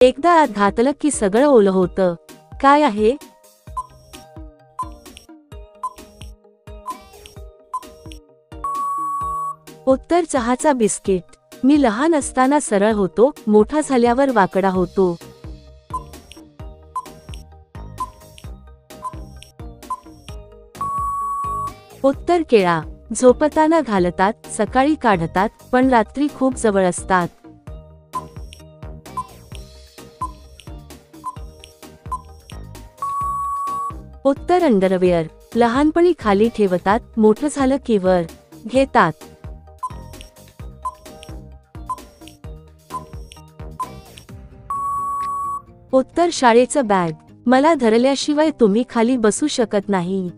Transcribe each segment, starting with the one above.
एकदा आत घातलं की सगळं ओलं होतं. काय आहे? उत्तर चहाचा बिस्किट. मी लहान असताना सरळ होतो, मोठा झाल्यावर वाकडा होतो. उत्तर केळा. झोपताना घालतात, सकाळी काढतात, पण रात्री खूप जवळ असतात. उत्तर अंडरवेअर. लहानपणी खाली ठेवतात, मोठं झालं की वर घेतात. उत्तर शाळेचं बॅग. मला धरल्याशिवाय तुम्ही खाली बसू शकत नाही.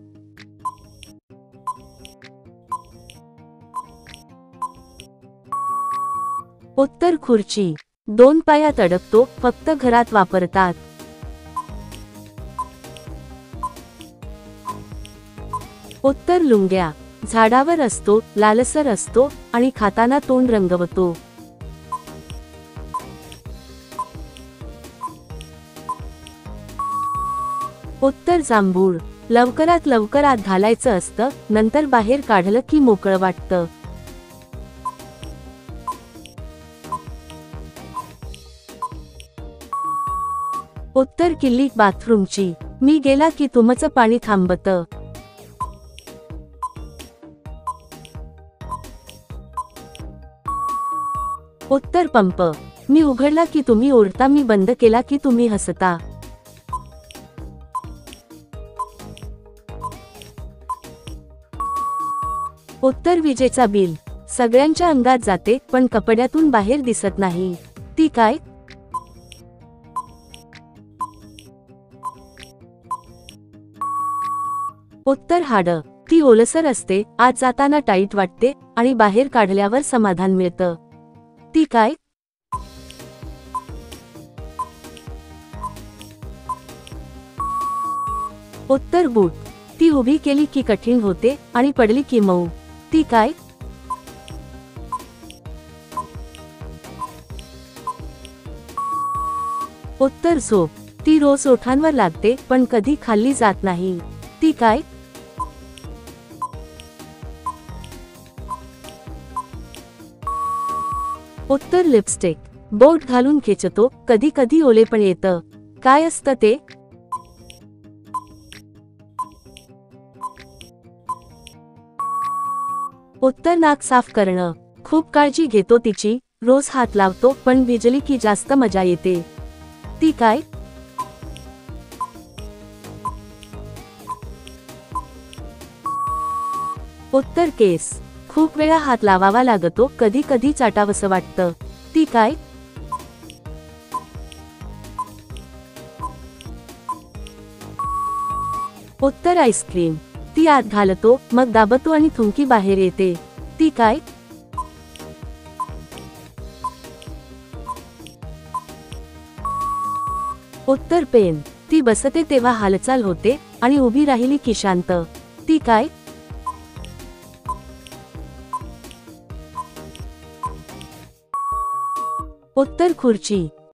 उत्तर खुर्ची. दोन पायात अडकतो, फक्त घरात वापरतात. उत्तर लुंग्या. झाडावर असतो, लालसर असतो आणि खाताना तोंड रंगवतो. उत्तर जांभूळ. लवकरात लवकर आत घालायचं असतं, नंतर बाहेर काढलं की मोकळं वाटतं. उत्तर किल्ली बाथरूमची. मी गेला की तुमचं पाणी थांबतं. उत्तर पंप. मी उघडला की तुम्ही ओरडता, मी बंद केला की तुम्ही हसता. उत्तर विजेचा बिल. सगळ्यांच्या अंगात जाते, पण कपड्यातून बाहेर दिसत नाही. ती काय? उत्तर हाडं. ती ओलसर असते, आत जाताना टाईट वाटते आणि बाहेर काढल्यावर समाधान मिळतं. ती काय? उत्तर बूट. ती उभी केली की कठीण होते आणि पडली की मऊ. ती काय? उत्तर झोप. ती रोज ओठांवर लागते, पण कधी खाल्ली जात नाही. ती काय? उत्तर लिपस्टिक. बोट घालून खेचतो, कधी कधी ओले पण येतं. काय असतं ते? उत्तर नाक साफ करणं. खूप काळजी घेतो तिची, रोज हात लावतो, पण भिजली की जास्त मजा येते. ती काय? उत्तर केस. खूप वेळा हात लावावा लागतो, कधी कधी चाटावसं वाटतं. ती काय? उत्तर आईस्क्रीम. ती आत घालतो, मग दाबतो आणि थुंकी बाहेर येते. ती काय? उत्तर पेन. ती बसते तेव्हा हालचाल होते आणि उभी राहिली की शांत. ती काय? उत्तर खुर्ची.